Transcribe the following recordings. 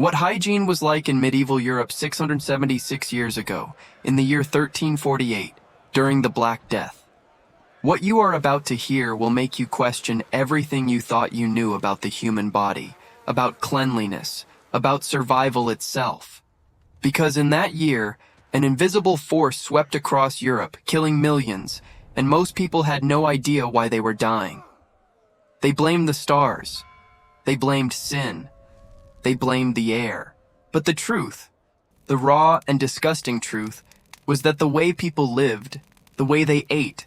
What hygiene was like in medieval Europe 676 years ago, in the year 1348, during the Black Death. What you are about to hear will make you question everything you thought you knew about the human body, about cleanliness, about survival itself. Because in that year, an invisible force swept across Europe, killing millions, and most people had no idea why they were dying. They blamed the stars. They blamed sin. They blamed the air. But the truth, the raw and disgusting truth, was that the way people lived, the way they ate,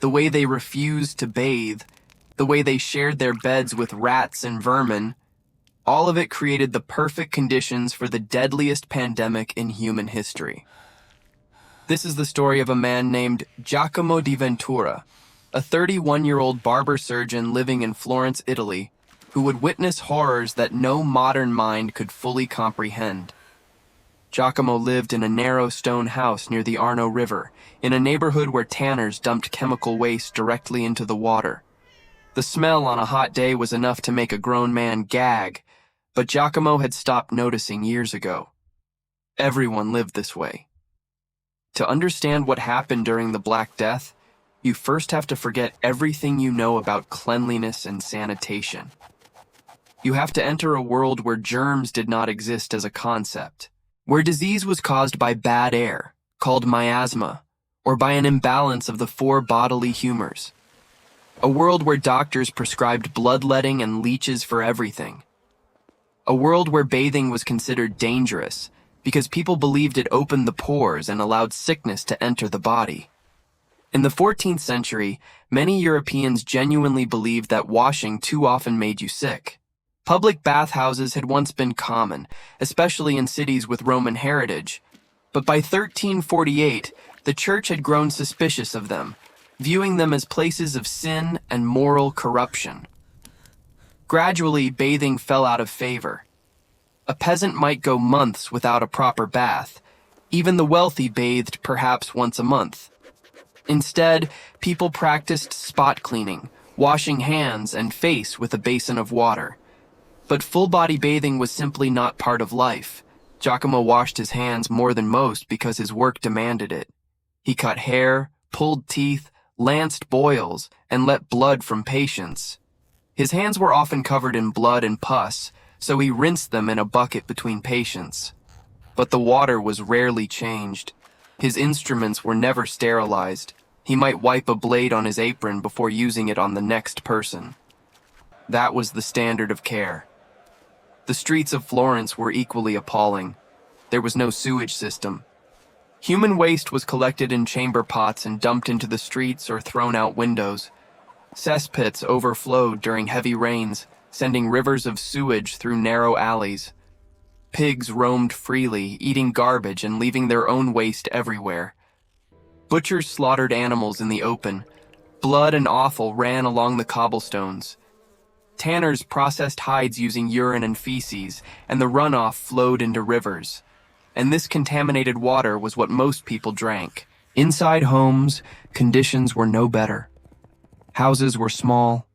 the way they refused to bathe, the way they shared their beds with rats and vermin, all of it created the perfect conditions for the deadliest pandemic in human history. This is the story of a man named Giacomo di Ventura, a 31-year-old barber surgeon living in Florence, Italy, who would witness horrors that no modern mind could fully comprehend. Giacomo lived in a narrow stone house near the Arno River, in a neighborhood where tanners dumped chemical waste directly into the water. The smell on a hot day was enough to make a grown man gag, but Giacomo had stopped noticing years ago. Everyone lived this way. To understand what happened during the Black Death, you first have to forget everything you know about cleanliness and sanitation. You have to enter a world where germs did not exist as a concept, where disease was caused by bad air, called miasma, or by an imbalance of the four bodily humors. A world where doctors prescribed bloodletting and leeches for everything. A world where bathing was considered dangerous because people believed it opened the pores and allowed sickness to enter the body. In the 14th century, many Europeans genuinely believed that washing too often made you sick. Public bathhouses had once been common, especially in cities with Roman heritage. But by 1348, the church had grown suspicious of them, viewing them as places of sin and moral corruption. Gradually, bathing fell out of favor. A peasant might go months without a proper bath. Even the wealthy bathed perhaps once a month. Instead, people practiced spot cleaning, washing hands and face with a basin of water. But full-body bathing was simply not part of life. Giacomo washed his hands more than most because his work demanded it. He cut hair, pulled teeth, lanced boils, and let blood from patients. His hands were often covered in blood and pus, so he rinsed them in a bucket between patients. But the water was rarely changed. His instruments were never sterilized. He might wipe a blade on his apron before using it on the next person. That was the standard of care. The streets of Florence were equally appalling. There was no sewage system. Human waste was collected in chamber pots and dumped into the streets or thrown out windows. Cesspits overflowed during heavy rains, sending rivers of sewage through narrow alleys. Pigs roamed freely, eating garbage and leaving their own waste everywhere. Butchers slaughtered animals in the open. Blood and offal ran along the cobblestones. Tanners processed hides using urine and feces, and the runoff flowed into rivers. And this contaminated water was what most people drank. Inside homes, conditions were no better. Houses were small,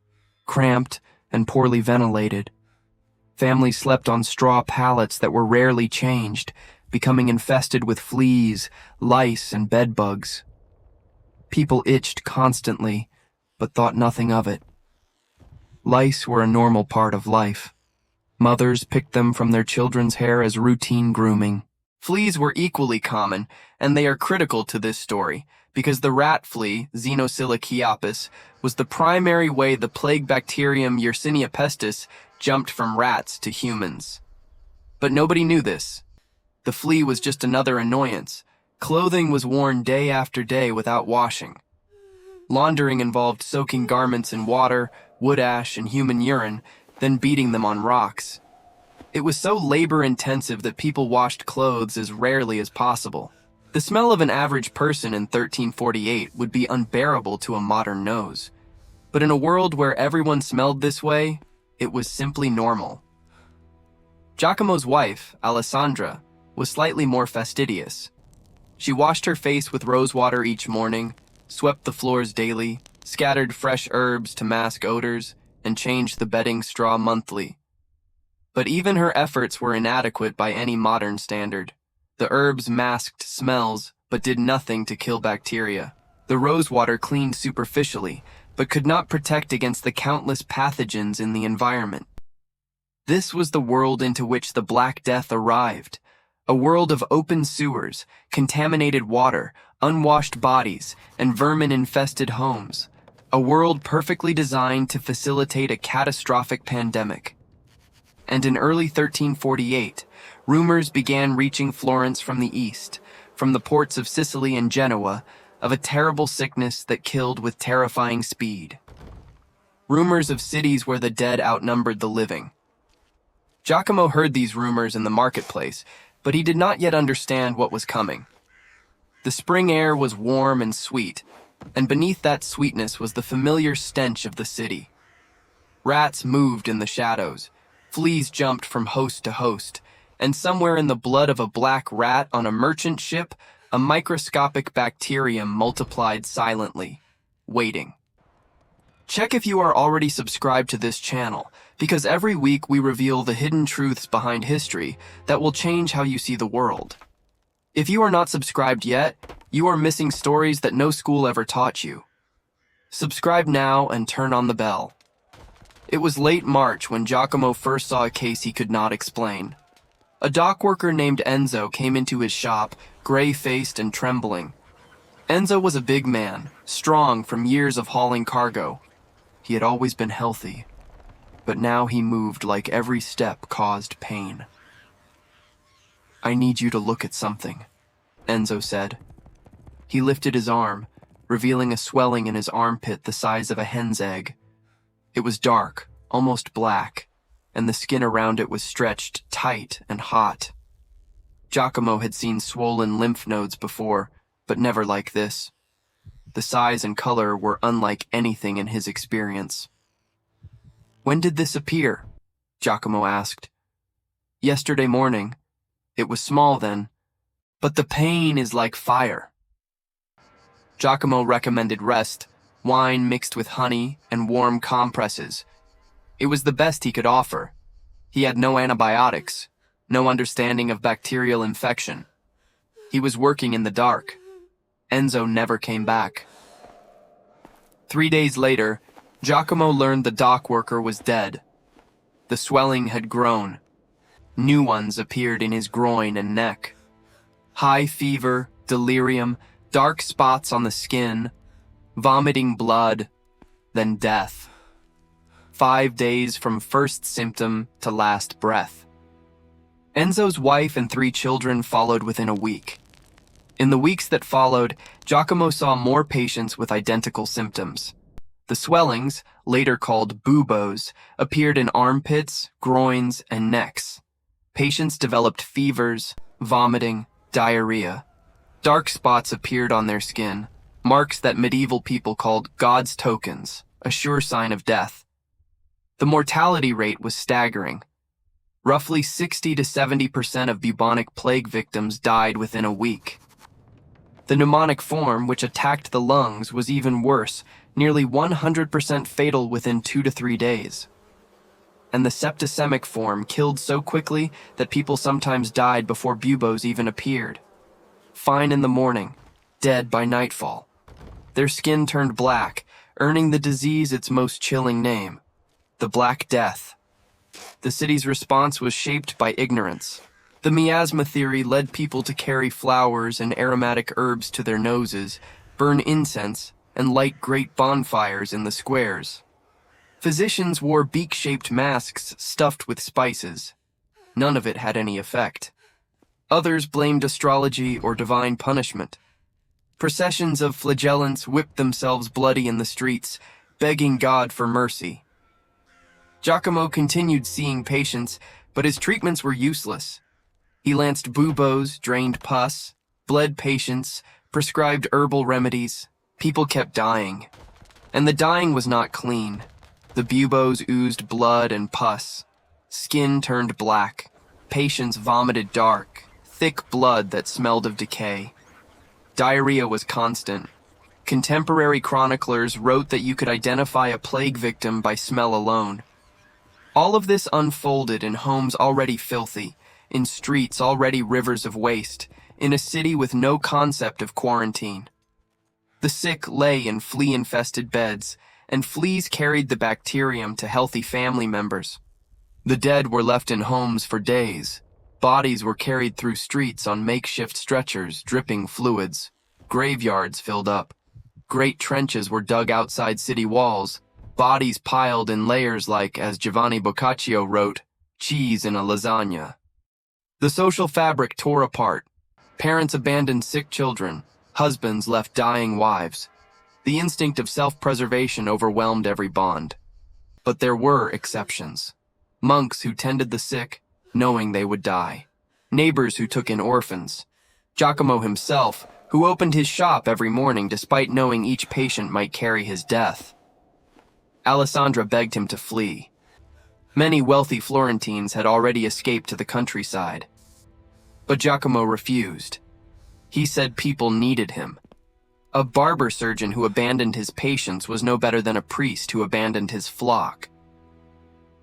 cramped, and poorly ventilated. Families slept on straw pallets that were rarely changed, becoming infested with fleas, lice, and bedbugs. People itched constantly, but thought nothing of it. Lice were a normal part of life. Mothers picked them from their children's hair as routine grooming. Fleas were equally common, and they are critical to this story, because the rat flea, Xenophila chiapis, was the primary way the plague bacterium Yersinia pestis jumped from rats to humans. But nobody knew this. The flea was just another annoyance. Clothing was worn day after day without washing. Laundering involved soaking garments in water, wood ash, and human urine, then beating them on rocks. It was so labor-intensive that people washed clothes as rarely as possible. The smell of an average person in 1348 would be unbearable to a modern nose. But in a world where everyone smelled this way, it was simply normal. Giacomo's wife, Alessandra, was slightly more fastidious. She washed her face with rosewater each morning, swept the floors daily, scattered fresh herbs to mask odors, and changed the bedding straw monthly. But even her efforts were inadequate by any modern standard. The herbs masked smells, but did nothing to kill bacteria. The rosewater cleaned superficially, but could not protect against the countless pathogens in the environment. This was the world into which the Black Death arrived. A world of open sewers, contaminated water, unwashed bodies, and vermin-infested homes. A world perfectly designed to facilitate a catastrophic pandemic. And in early 1348, rumors began reaching Florence from the east, from the ports of Sicily and Genoa, of a terrible sickness that killed with terrifying speed. Rumors of cities where the dead outnumbered the living. Giacomo heard these rumors in the marketplace, but he did not yet understand what was coming. The spring air was warm and sweet, and beneath that sweetness was the familiar stench of the city. Rats moved in the shadows, fleas jumped from host to host, and somewhere in the blood of a black rat on a merchant ship, a microscopic bacterium multiplied silently, waiting. Check if you are already subscribed to this channel, because every week we reveal the hidden truths behind history that will change how you see the world. If you are not subscribed yet, you are missing stories that no school ever taught you. Subscribe now and turn on the bell. It was late March when Giacomo first saw a case he could not explain. A dock worker named Enzo came into his shop, gray-faced and trembling. Enzo was a big man, strong from years of hauling cargo. He had always been healthy, but now he moved like every step caused pain. "I need you to look at something," Enzo said. He lifted his arm, revealing a swelling in his armpit the size of a hen's egg. It was dark, almost black, and the skin around it was stretched tight and hot. Giacomo had seen swollen lymph nodes before, but never like this. The size and color were unlike anything in his experience. "When did this appear?" Giacomo asked. "Yesterday morning. It was small then, but the pain is like fire." Giacomo recommended rest, wine mixed with honey, and warm compresses. It was the best he could offer. He had no antibiotics, no understanding of bacterial infection. He was working in the dark. Enzo never came back. 3 days later, Giacomo learned the dock worker was dead. The swelling had grown. New ones appeared in his groin and neck. High fever, delirium, dark spots on the skin, vomiting blood, then death. 5 days from first symptom to last breath. Enzo's wife and 3 children followed within a week. In the weeks that followed, Giacomo saw more patients with identical symptoms. The swellings, later called buboes, appeared in armpits, groins, and necks. Patients developed fevers, vomiting, diarrhea. Dark spots appeared on their skin, marks that medieval people called God's tokens, a sure sign of death. The mortality rate was staggering. Roughly 60 to 70% of bubonic plague victims died within a week. The pneumonic form, which attacked the lungs, was even worse, nearly 100% fatal within 2 to 3 days. And the septicemic form killed so quickly that people sometimes died before buboes even appeared. Fine in the morning, dead by nightfall. Their skin turned black, earning the disease its most chilling name, the Black Death. The city's response was shaped by ignorance. The miasma theory led people to carry flowers and aromatic herbs to their noses, burn incense, and light great bonfires in the squares. Physicians wore beak-shaped masks stuffed with spices. None of it had any effect. Others blamed astrology or divine punishment. Processions of flagellants whipped themselves bloody in the streets, begging God for mercy. Giacomo continued seeing patients, but his treatments were useless. He lanced buboes, drained pus, bled patients, prescribed herbal remedies. People kept dying. And the dying was not clean. The buboes oozed blood and pus. Skin turned black. Patients vomited dark, thick blood that smelled of decay. Diarrhea was constant. Contemporary chroniclers wrote that you could identify a plague victim by smell alone. All of this unfolded in homes already filthy, in streets already rivers of waste, in a city with no concept of quarantine. The sick lay in flea-infested beds, and fleas carried the bacterium to healthy family members. The dead were left in homes for days. Bodies were carried through streets on makeshift stretchers, dripping fluids. Graveyards filled up. Great trenches were dug outside city walls, bodies piled in layers like, as Giovanni Boccaccio wrote, cheese in a lasagna. The social fabric tore apart. Parents abandoned sick children. Husbands left dying wives. The instinct of self-preservation overwhelmed every bond. But there were exceptions. Monks who tended the sick, knowing they would die. Neighbors who took in orphans. Giacomo himself, who opened his shop every morning despite knowing each patient might carry his death. Alessandra begged him to flee. Many wealthy Florentines had already escaped to the countryside. But Giacomo refused. He said people needed him. A barber surgeon who abandoned his patients was no better than a priest who abandoned his flock.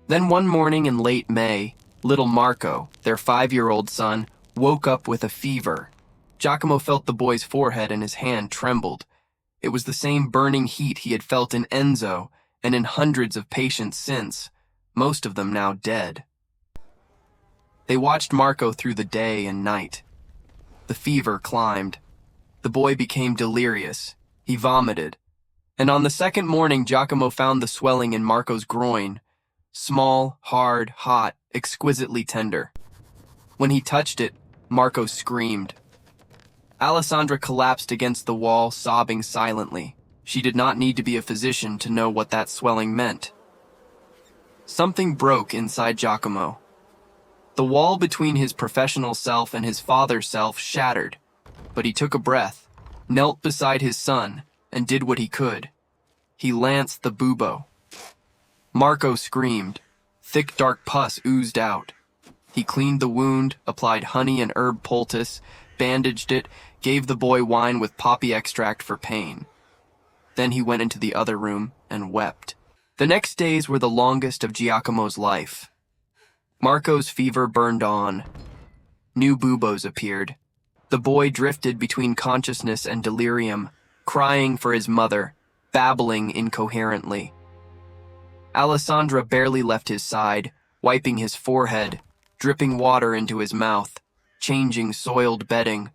Then one morning in late May, little Marco, their 5-year-old son, woke up with a fever. Giacomo felt the boy's forehead and his hand trembled. It was the same burning heat he had felt in Enzo and in hundreds of patients since, most of them now dead. They watched Marco through the day and night. The fever climbed. The boy became delirious. He vomited. And on the second morning, Giacomo found the swelling in Marco's groin. Small, hard, hot, exquisitely tender. When he touched it, Marco screamed. Alessandra collapsed against the wall, sobbing silently. She did not need to be a physician to know what that swelling meant. Something broke inside Giacomo. The wall between his professional self and his father's self shattered, but he took a breath, knelt beside his son, and did what he could. He lanced the bubo. Marco screamed. Thick dark pus oozed out. He cleaned the wound, applied honey and herb poultice, bandaged it, gave the boy wine with poppy extract for pain. Then he went into the other room and wept. The next days were the longest of Giacomo's life. Marco's fever burned on. New buboes appeared. The boy drifted between consciousness and delirium, crying for his mother, babbling incoherently. Alessandra barely left his side, wiping his forehead, dripping water into his mouth, changing soiled bedding.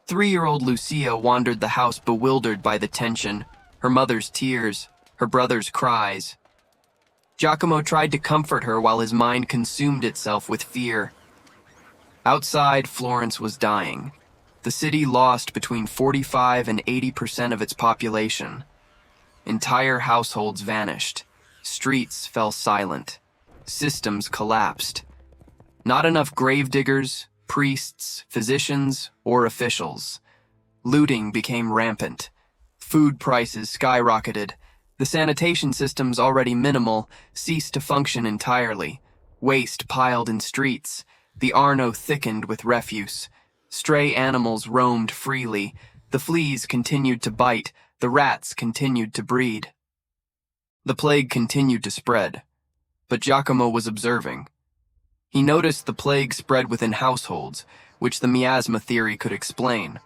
3-year-old Lucia wandered the house bewildered by the tension, her mother's tears, her brother's cries. Giacomo tried to comfort her while his mind consumed itself with fear. Outside, Florence was dying. The city lost between 45 and 80% of its population. Entire households vanished. Streets fell silent. Systems collapsed. Not enough gravediggers, priests, physicians, or officials. Looting became rampant. Food prices skyrocketed. The sanitation systems, already minimal, ceased to function entirely. Waste piled in streets. The Arno thickened with refuse. Stray animals roamed freely. The fleas continued to bite. The rats continued to breed. The plague continued to spread. But Giacomo was observing. He noticed the plague spread within households, which the miasma theory could explain.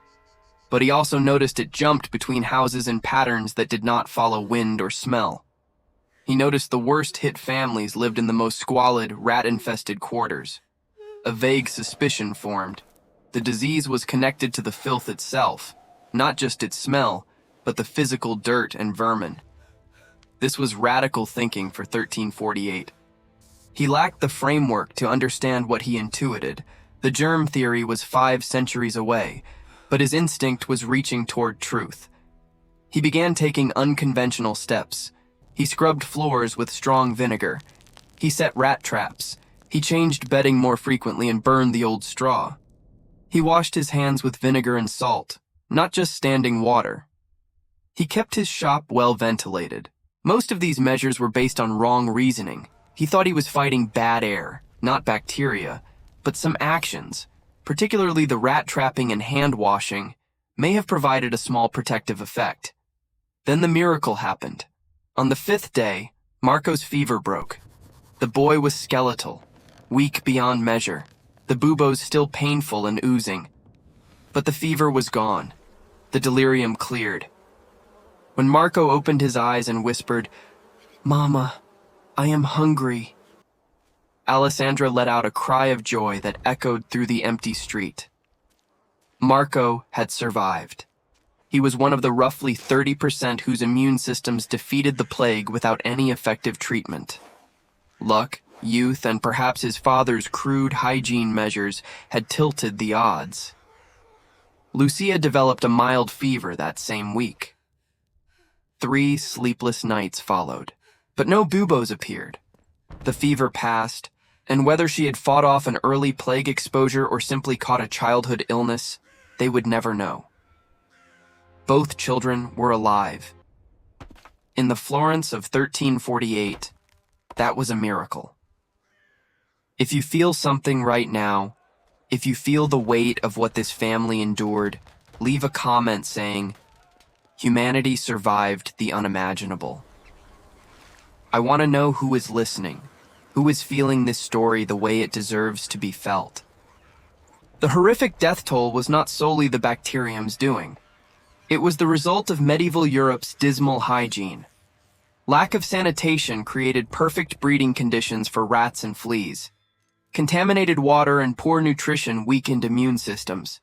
But he also noticed it jumped between houses in patterns that did not follow wind or smell. He noticed the worst-hit families lived in the most squalid, rat-infested quarters. A vague suspicion formed. The disease was connected to the filth itself, not just its smell, but the physical dirt and vermin. This was radical thinking for 1348. He lacked the framework to understand what he intuited. The germ theory was 5 centuries away, but his instinct was reaching toward truth. He began taking unconventional steps. He scrubbed floors with strong vinegar. He set rat traps. He changed bedding more frequently and burned the old straw. He washed his hands with vinegar and salt, not just standing water. He kept his shop well ventilated. Most of these measures were based on wrong reasoning. He thought he was fighting bad air, not bacteria, but some actions, particularly the rat trapping and hand washing, may have provided a small protective effect. Then the miracle happened. On the 5th day, Marco's fever broke. The boy was skeletal, weak beyond measure, the buboes still painful and oozing. But the fever was gone. The delirium cleared. When Marco opened his eyes and whispered, "Mama, I am hungry," Alessandra let out a cry of joy that echoed through the empty street. Marco had survived. He was one of the roughly 30% whose immune systems defeated the plague without any effective treatment. Luck, youth, and perhaps his father's crude hygiene measures had tilted the odds. Lucia developed a mild fever that same week. 3 sleepless nights followed, but no buboes appeared. The fever passed, and whether she had fought off an early plague exposure or simply caught a childhood illness, they would never know. Both children were alive. In the Florence of 1348, that was a miracle. If you feel something right now, if you feel the weight of what this family endured, leave a comment saying, "Humanity survived the unimaginable." I want to know who is listening, who is feeling this story the way it deserves to be felt. The horrific death toll was not solely the bacterium's doing. It was the result of medieval Europe's dismal hygiene. Lack of sanitation created perfect breeding conditions for rats and fleas. Contaminated water and poor nutrition weakened immune systems.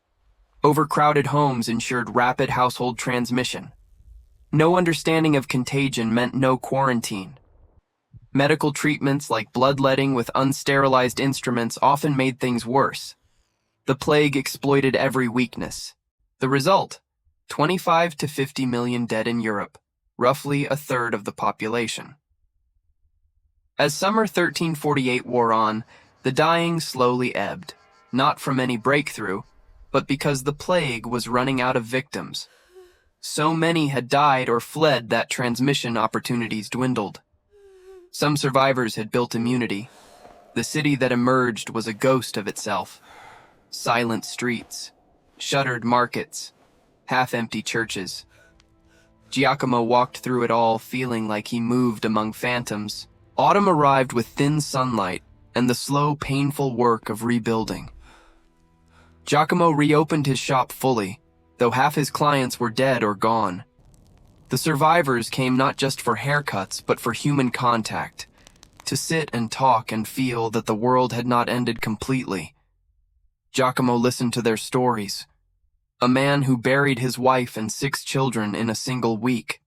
Overcrowded homes ensured rapid household transmission. No understanding of contagion meant no quarantine. Medical treatments like bloodletting with unsterilized instruments often made things worse. The plague exploited every weakness. The result? 25 to 50 million dead in Europe, roughly a third of the population. As summer 1348 wore on, the dying slowly ebbed, not from any breakthrough, but because the plague was running out of victims. So many had died or fled that transmission opportunities dwindled. Some survivors had built immunity. The city that emerged was a ghost of itself. Silent streets, shuttered markets, half-empty churches. Giacomo walked through it all feeling like he moved among phantoms. Autumn arrived with thin sunlight and the slow, painful work of rebuilding. Giacomo reopened his shop fully, though half his clients were dead or gone. The survivors came not just for haircuts, but for human contact, to sit and talk and feel that the world had not ended completely. Giacomo listened to their stories. A man who buried his wife and 6 children in a single week.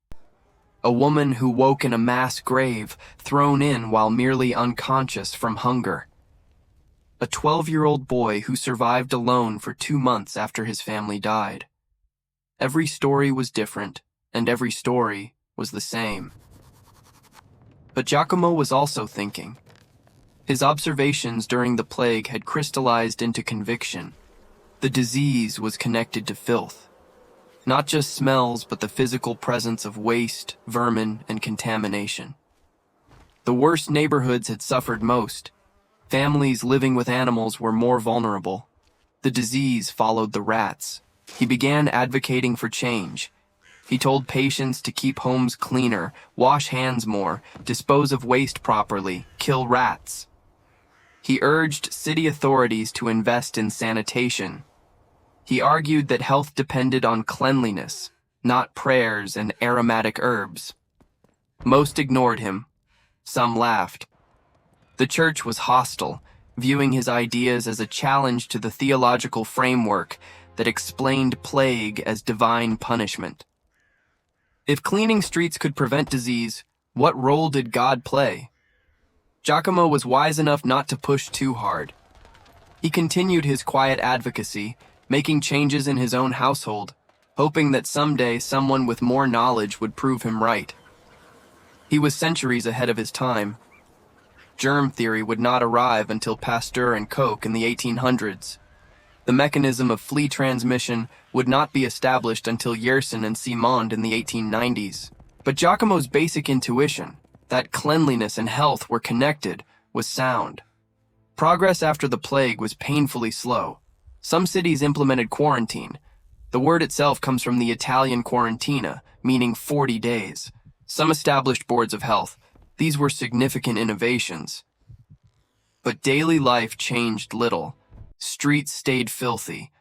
A woman who woke in a mass grave, thrown in while merely unconscious from hunger. A 12-year-old boy who survived alone for 2 months after his family died. Every story was different, and every story was the same. But Giacomo was also thinking. His observations during the plague had crystallized into conviction. The disease was connected to filth. Not just smells, but the physical presence of waste, vermin, and contamination. The worst neighborhoods had suffered most. Families living with animals were more vulnerable. The disease followed the rats. He began advocating for change. He told patients to keep homes cleaner, wash hands more, dispose of waste properly, kill rats. He urged city authorities to invest in sanitation. He argued that health depended on cleanliness, not prayers and aromatic herbs. Most ignored him. Some laughed. The church was hostile, viewing his ideas as a challenge to the theological framework that explained plague as divine punishment. If cleaning streets could prevent disease, what role did God play? Giacomo was wise enough not to push too hard. He continued his quiet advocacy, making changes in his own household, hoping that someday someone with more knowledge would prove him right. He was centuries ahead of his time. Germ theory would not arrive until Pasteur and Koch in the 1800s. The mechanism of flea transmission would not be established until Yersin and Simond in the 1890s. But Giacomo's basic intuition, that cleanliness and health were connected, was sound. Progress after the plague was painfully slow. Some cities implemented quarantine. The word itself comes from the Italian quarantina, meaning 40 days. Some established boards of health. These were significant innovations. But daily life changed little. Streets stayed filthy.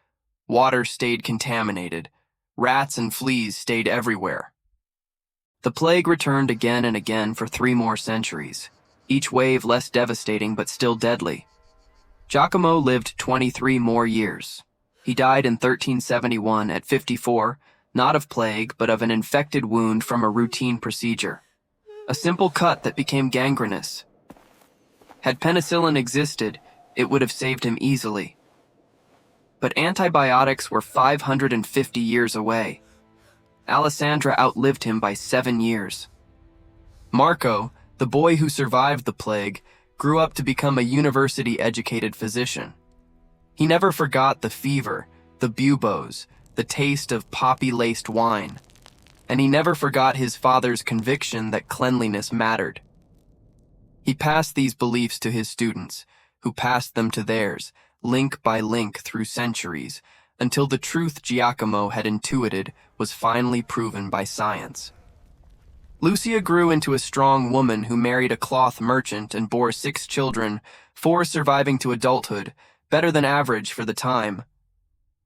Water stayed contaminated. Rats and fleas stayed everywhere. The plague returned again and again for 3 more centuries, each wave less devastating but still deadly. Giacomo lived 23 more years. He died in 1371 at 54, not of plague, but of an infected wound from a routine procedure. A simple cut that became gangrenous. Had penicillin existed, it would have saved him easily. But antibiotics were 550 years away. Alessandra outlived him by 7 years. Marco, the boy who survived the plague, grew up to become a university-educated physician. He never forgot the fever, the buboes, the taste of poppy-laced wine, and he never forgot his father's conviction that cleanliness mattered. He passed these beliefs to his students, who passed them to theirs, link by link through centuries, until the truth Giacomo had intuited was finally proven by science. Lucia grew into a strong woman who married a cloth merchant and bore 6 children, 4 surviving to adulthood, better than average for the time.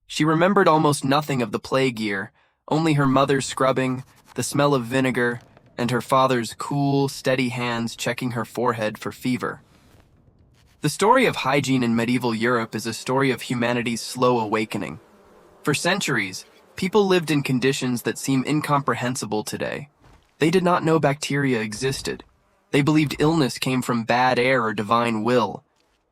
She remembered almost nothing of the plague year, only her mother's scrubbing, the smell of vinegar, and her father's cool, steady hands checking her forehead for fever. The story of hygiene in medieval Europe is a story of humanity's slow awakening. For centuries, people lived in conditions that seem incomprehensible today. They did not know bacteria existed. They believed illness came from bad air or divine will.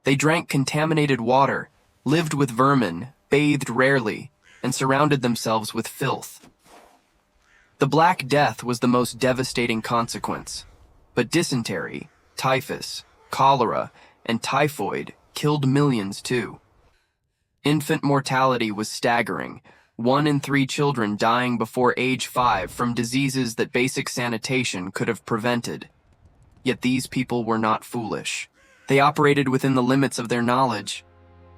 They drank contaminated water, lived with vermin, bathed rarely, and surrounded themselves with filth. The Black Death was the most devastating consequence, but dysentery, typhus, cholera, and typhoid killed millions too. Infant mortality was staggering, 1 in 3 children dying before age 5 from diseases that basic sanitation could have prevented. Yet these people were not foolish. They operated within the limits of their knowledge.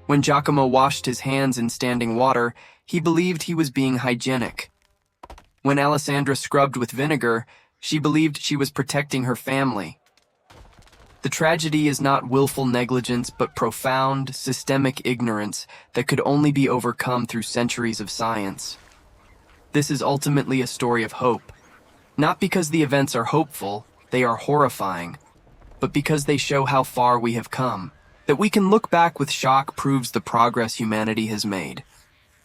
When Giacomo washed his hands in standing water, he believed he was being hygienic. When Alessandra scrubbed with vinegar, she believed she was protecting her family. The tragedy is not willful negligence, but profound, systemic ignorance that could only be overcome through centuries of science. This is ultimately a story of hope. Not because the events are hopeful, they are horrifying, but because they show how far we have come. That we can look back with shock proves the progress humanity has made.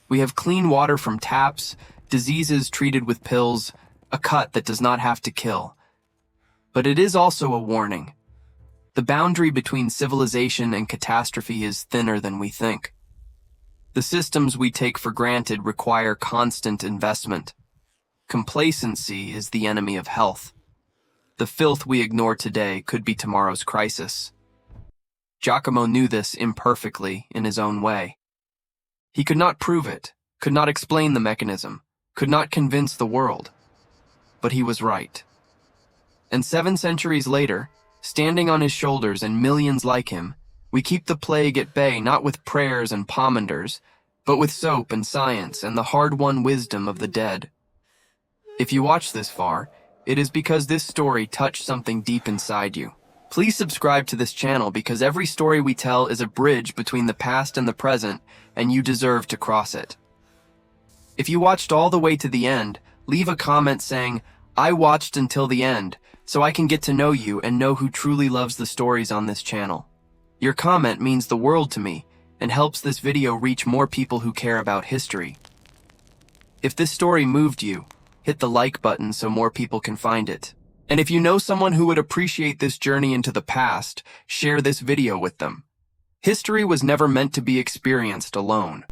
We have clean water from taps, diseases treated with pills, a cut that does not have to kill. But it is also a warning. The boundary between civilization and catastrophe is thinner than we think. The systems we take for granted require constant investment. Complacency is the enemy of health. The filth we ignore today could be tomorrow's crisis. Giacomo knew this imperfectly in his own way. He could not prove it, could not explain the mechanism, could not convince the world. But he was right. And 7 centuries later, standing on his shoulders and millions like him, we keep the plague at bay not with prayers and pomanders, but with soap and science and the hard-won wisdom of the dead. If you watch this far, it is because this story touched something deep inside you. Please subscribe to this channel because every story we tell is a bridge between the past and the present, and you deserve to cross it. If you watched all the way to the end, leave a comment saying, "I watched until the end," so I can get to know you and know who truly loves the stories on this channel. Your comment means the world to me and helps this video reach more people who care about history. If this story moved you, hit the like button so more people can find it. And if you know someone who would appreciate this journey into the past, share this video with them. History was never meant to be experienced alone.